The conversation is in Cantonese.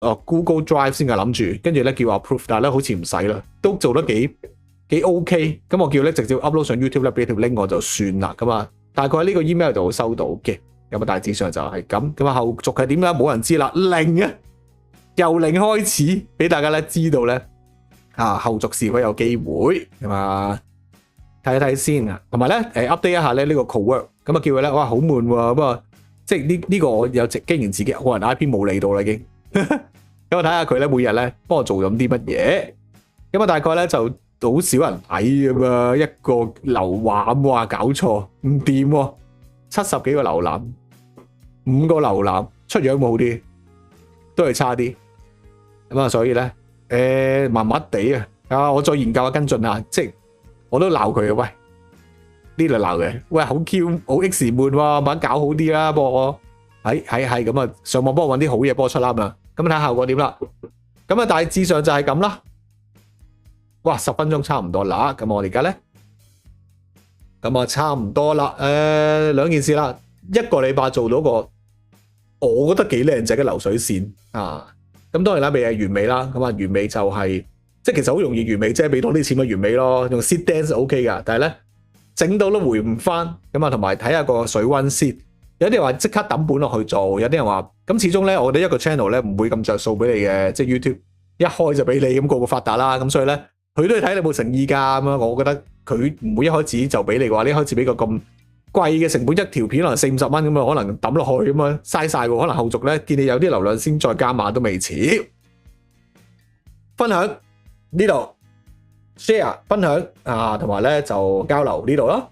Google Drive 先嘅諗住，跟住咧叫 approve， 但係咧好似唔使啦，都做得幾 OK。咁我叫咧直接 upload 上 YouTube 咧，俾條 link 我就算啦。咁啊，大概喺呢個 email 度收到嘅。咁啊，大致上就係咁。咁啊，後續係點咧？冇人知啦，零啊，由零開始俾大家咧知道咧後續是否有機會咁啊？睇一睇先啊，同埋咧update 一下咧呢個 cowork， 咁啊叫佢咧哇好悶喎，咁啊即係呢個我有經營自己個人 IP 冇理到啦已經，咁我睇下佢咧每日咧幫我做咗啲乜嘢，咁啊大概咧就好少人睇咁啊，一個瀏覽哇搞錯唔掂喎，70幾個瀏覽，5個瀏覽出樣冇好啲，都係差啲，咁啊所以咧麻麻地啊，我再研究下跟進下，即係。我都鬧佢啊！喂，呢度鬧嘅，喂，好 Q 好 X 悶喎，慢搞好啲啦，幫我係咁啊，上網幫我揾啲好嘢幫我出啦嘛，咁睇下效果點啦。咁啊，大致上就係咁啦。哇，10分鐘差唔多啦，咁我哋而家咧，咁啊差唔多啦。兩件事啦，一個禮拜做到個，我覺得幾靚仔嘅流水線啊。咁當然啦，未係完美啦。咁啊，完美就係。即係其實好容易完美，即係俾多啲錢咪完美咯，用 seed dance OK 噶。但係咧整到都回唔翻咁啊，同埋睇下個水溫先。有啲人話即刻抌本落去做，有啲人話咁始終咧，我哋一個 channel 咧唔會咁着數俾你嘅，即係 YouTube 一開就俾你咁個發達啦。咁所以咧佢都要睇你有冇誠意㗎咁樣。我覺得佢唔會一開始就俾你嘅話，你一開始俾個咁貴嘅成本，一條片可能40-50蚊咁啊，可能抌落去咁啊嘥晒喎。可能後續咧見你有啲流量先再加碼都未遲。分享。呢度 share 分享啊，同埋咧就交流呢度咯。